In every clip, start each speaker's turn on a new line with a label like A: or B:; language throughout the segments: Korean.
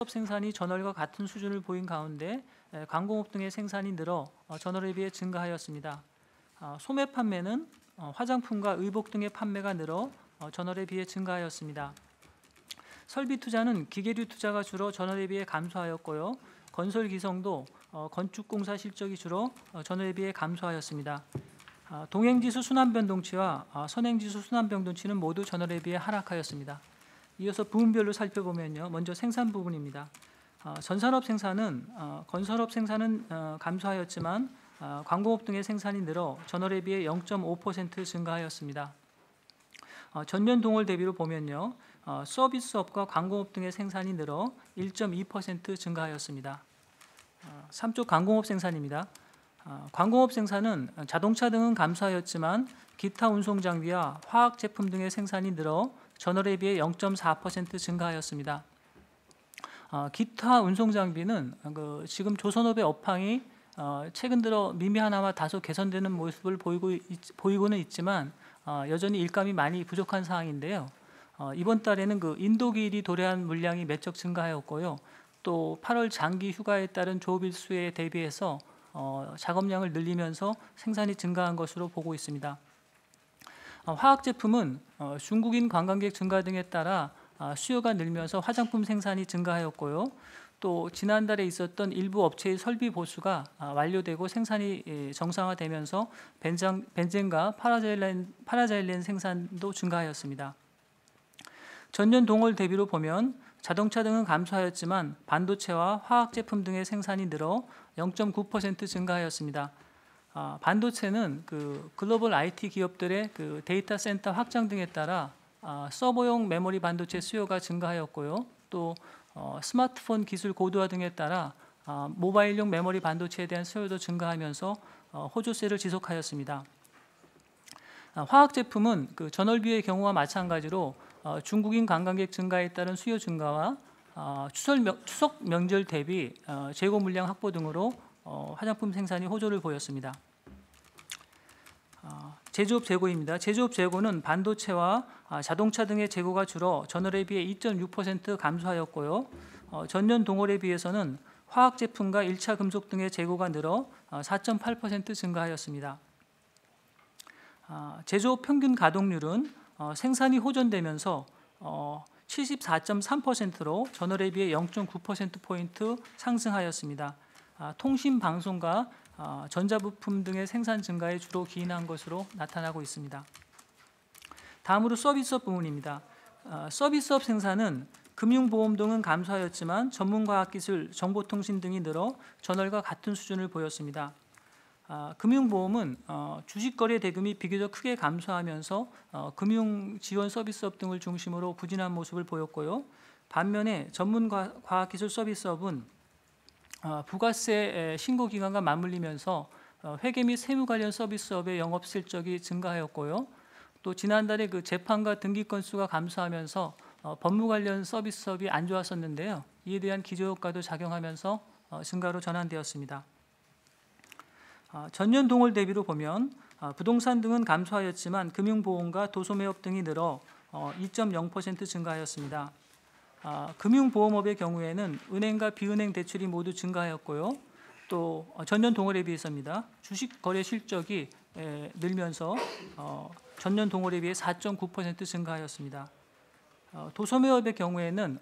A: 생산이 전월과 같은 수준을 보인 가운데 광공업 등의 생산이 늘어 전월에 비해 증가하였습니다. 소매 판매는 화장품과 의복 등의 판매가 늘어 전월에 비해 증가하였습니다. 설비 투자는 기계류 투자가 줄어 전월에 비해 감소하였고요. 건설 기성도 건축공사 실적이 줄어 전월에 비해 감소하였습니다. 동행지수 순환변동치와 선행지수 순환변동치는 모두 전월에 비해 하락하였습니다. 이어서 부문별로 살펴보면요. 먼저 생산 부분입니다. 전산업 생산은 건설업 생산은 감소하였지만 광공업 등의 생산이 늘어 전월에 비해 0.5% 증가하였습니다. 전년 동월 대비로 보면요. 서비스업과 광공업 등의 생산이 늘어 1.2% 증가하였습니다. 3쪽 광공업 생산입니다. 광공업 생산은 자동차 등은 감소하였지만 기타 운송 장비와 화학 제품 등의 생산이 늘어 전월에 비해 0.4% 증가하였습니다. 기타 운송 장비는 지금 조선업의 업황이 최근 들어 미미하나마 다소 개선되는 모습을 보이고는 있지만 여전히 일감이 많이 부족한 상황인데요. 이번 달에는 인도기일이 도래한 물량이 매적 증가하였고요. 또 8월 장기 휴가에 따른 조업일수에 대비해서 작업량을 늘리면서 생산이 증가한 것으로 보고 있습니다. 화학 제품은 중국인 관광객 증가 등에 따라 수요가 늘면서 화장품 생산이 증가하였고요. 또 지난달에 있었던 일부 업체의 설비 보수가 완료되고 생산이 정상화되면서 벤젠과 파라자일렌 생산도 증가하였습니다. 전년 동월 대비로 보면 자동차 등은 감소하였지만 반도체와 화학 제품 등의 생산이 늘어 0.9% 증가하였습니다. 반도체는 글로벌 IT 기업들의 데이터 센터 확장 등에 따라 서버용 메모리 반도체 수요가 증가하였고요. 또 스마트폰 기술 고도화 등에 따라 모바일용 메모리 반도체에 대한 수요도 증가하면서 호조세를 지속하였습니다. 화학 제품은 전월비의 경우와 마찬가지로 중국인 관광객 증가에 따른 수요 증가와 추석 명절 대비 재고 물량 확보 등으로 화장품 생산이 호조를 보였습니다. 제조업 재고입니다. 제조업 재고는 반도체와 자동차 등의 재고가 줄어 전월에 비해 2.6% 감소하였고요. 전년 동월에 비해서는 화학 제품과 1차 금속 등의 재고가 늘어 4.8% 증가하였습니다. 제조업 평균 가동률은 생산이 호전되면서 74.3%로 전월에 비해 0.9%포인트 상승하였습니다. 통신, 방송과 전자부품 등의 생산 증가에 주로 기인한 것으로 나타나고 있습니다. 다음으로 서비스업 부문입니다. 서비스업 생산은 금융보험 등은 감소하였지만 전문과학기술, 정보통신 등이 늘어 전월과 같은 수준을 보였습니다. 금융보험은 주식거래 대금이 비교적 크게 감소하면서 금융지원 서비스업 등을 중심으로 부진한 모습을 보였고요. 반면에 전문과학기술 서비스업은 부가세 신고 기간과 맞물리면서 회계 및 세무 관련 서비스업의 영업 실적이 증가하였고요. 또 지난달에 재판과 등기 건수가 감소하면서 법무 관련 서비스업이 안 좋았었는데요. 이에 대한 기저효과도 작용하면서 증가로 전환되었습니다. 전년 동월 대비로 보면 부동산 등은 감소하였지만 금융보험과 도소매업 등이 늘어 2.0% 증가하였습니다. 금융보험업의 경우에는 은행과 비은행 대출이 모두 증가하였고요. 또 전년 동월에 비해서입니다. 주식 거래 실적이 늘면서 전년 동월에 비해 4.9% 증가하였습니다. 도소매업의 경우에는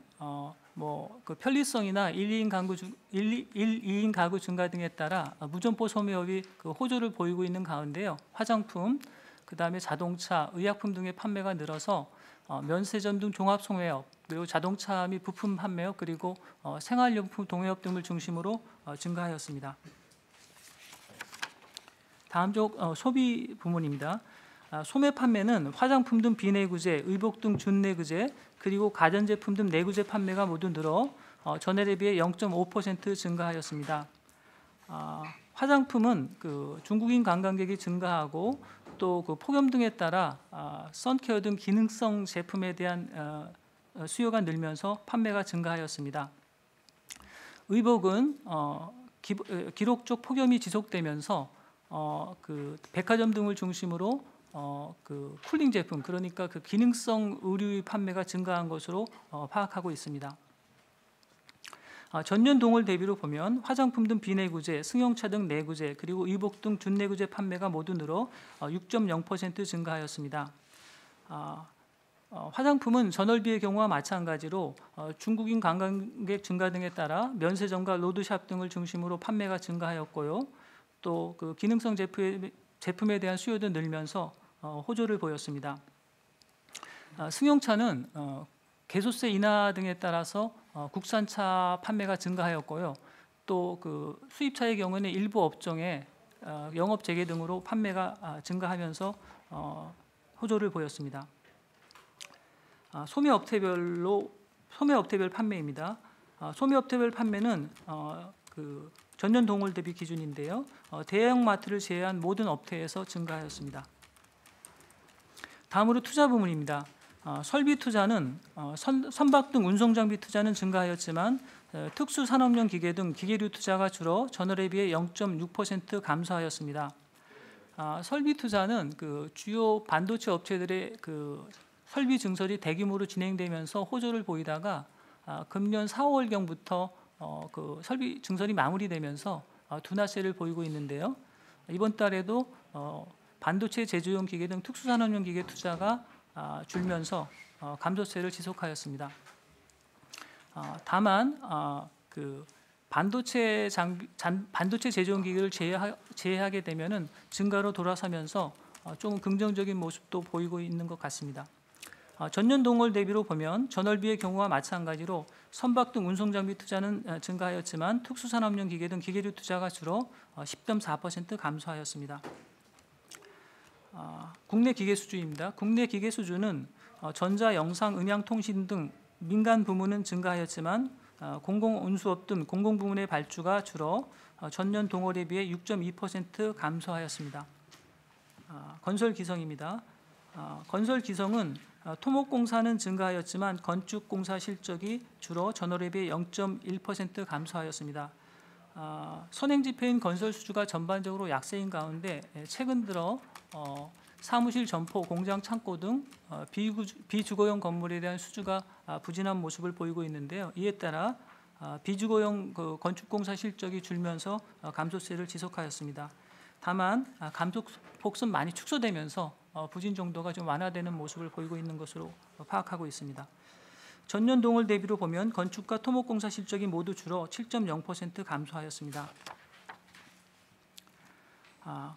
A: 편리성이나 1~2인 가구 증가 등에 따라 무점포 소매업이 호조를 보이고 있는 가운데요. 화장품, 그다음에 자동차, 의약품 등의 판매가 늘어서 면세점 등 종합소매업, 그리고 자동차 및 부품 판매업, 그리고 생활용품 동해업 등을 중심으로 증가하였습니다. 다음 쪽 소비 부문입니다. 소매 판매는 화장품 등 비내구재, 의복 등 준내구재, 그리고 가전제품 등 내구재 판매가 모두 늘어 전월에 비해 0.5% 증가하였습니다. 화장품은 중국인 관광객이 증가하고 또 폭염 등에 따라 선케어 등 기능성 제품에 대한 수요가 늘면서 판매가 증가하였습니다. 의복은 기록적 폭염이 지속되면서 백화점 등을 중심으로 쿨링 제품, 그러니까 기능성 의류의 판매가 증가한 것으로 파악하고 있습니다. 전년 동월 대비로 보면 화장품 등 비내구재, 승용차 등 내구재, 그리고 의복 등 준내구재 판매가 모두 늘어 6.0% 증가하였습니다. 화장품은 전월비의 경우와 마찬가지로 중국인 관광객 증가 등에 따라 면세점과 로드샵 등을 중심으로 판매가 증가하였고요. 또 그 기능성 제품에 대한 수요도 늘면서 호조를 보였습니다. 승용차는 개소세 인하 등에 따라서 국산차 판매가 증가하였고요. 또 그 수입차의 경우는 일부 업종에 영업 재개 등으로 판매가 증가하면서 호조를 보였습니다. 소매업태별 판매입니다. 소매업태별 판매는 그 전년 동월 대비 기준인데요. 대형마트를 제외한 모든 업태에서 증가하였습니다. 다음으로 투자 부문입니다. 설비 투자는 선박 등 운송 장비 투자는 증가하였지만 특수 산업용 기계 등 기계류 투자가 줄어 전월에 비해 0.6% 감소하였습니다. 설비 투자는 그 주요 반도체 업체들의 그 설비 증설이 대규모로 진행되면서 호조를 보이다가 금년 4월경부터 그 설비 증설이 마무리되면서 둔화세를 보이고 있는데요. 이번 달에도 반도체 제조용 기계 등 특수산업용 기계 투자가 줄면서 감소세를 지속하였습니다. 다만 그 반도체 제조용 기계를 제외하게 되면은 증가로 돌아서면서 조금 긍정적인 모습도 보이고 있는 것 같습니다. 전년 동월 대비로 보면 전월비의 경우와 마찬가지로 선박 등 운송 장비 투자는 증가하였지만 특수산업용 기계 등 기계류 투자가 줄어 10.4% 감소하였습니다. 국내 기계 수주입니다. 국내 기계 수주는 전자, 영상, 음향, 통신 등 민간 부문은 증가하였지만 공공운수업 등 공공부문의 발주가 줄어 전년 동월에 비해 6.2% 감소하였습니다. 건설기성입니다. 건설기성은 토목공사는 증가하였지만 건축공사 실적이 줄어 전월에 비해 0.1% 감소하였습니다. 선행지표인 건설수주가 전반적으로 약세인 가운데 최근 들어 사무실 점포, 공장, 창고 등 비주거용 건물에 대한 수주가 부진한 모습을 보이고 있는데요. 이에 따라 비주거용 건축공사 실적이 줄면서 감소세를 지속하였습니다. 다만 감소폭은 많이 축소되면서 부진 정도가 좀 완화되는 모습을 보이고 있는 것으로 파악하고 있습니다. 전년 동월 대비로 보면 건축과 토목공사 실적이 모두 줄어 7.0% 감소하였습니다.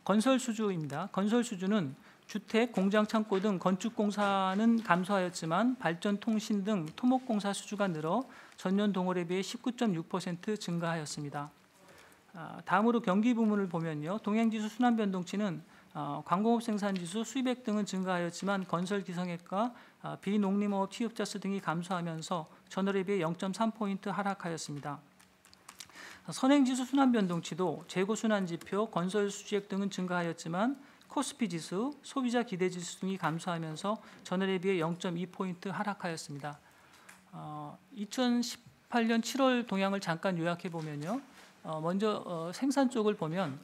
A: 건설수주입니다. 건설수주는 주택, 공장, 창고 등 건축공사는 감소하였지만 발전, 통신 등 토목공사 수주가 늘어 전년 동월에 비해 19.6% 증가하였습니다. 다음으로 경기 부문을 보면요. 동행지수 순환변동치는 광공업 생산지수, 수입액 등은 증가하였지만 건설기성액과 비농림업 취업자 수 등이 감소하면서 전월에 비해 0.3포인트 하락하였습니다. 선행지수 순환변동치도 재고순환지표, 건설수주액 등은 증가하였지만 코스피지수, 소비자 기대지수 등이 감소하면서 전월에 비해 0.2포인트 하락하였습니다. 2018년 7월 동향을 잠깐 요약해 보면요. 먼저 생산 쪽을 보면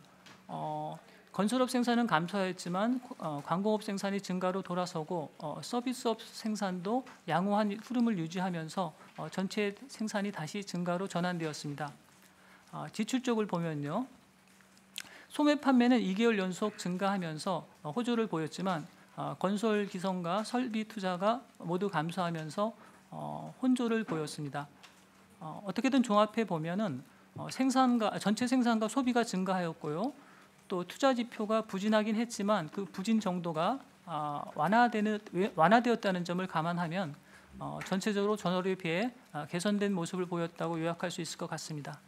A: 건설업 생산은 감소하였지만 광공업 생산이 증가로 돌아서고 서비스업 생산도 양호한 흐름을 유지하면서 전체 생산이 다시 증가로 전환되었습니다. 지출 쪽을 보면요. 소매 판매는 2개월 연속 증가하면서 호조를 보였지만 건설 기성과 설비 투자가 모두 감소하면서 혼조를 보였습니다. 어떻게든 종합해 보면은 전체 생산과 소비가 증가하였고요. 또 투자 지표가 부진하긴 했지만 그 부진 정도가 완화되었다는 점을 감안하면 전체적으로 전월에 비해 개선된 모습을 보였다고 요약할 수 있을 것 같습니다.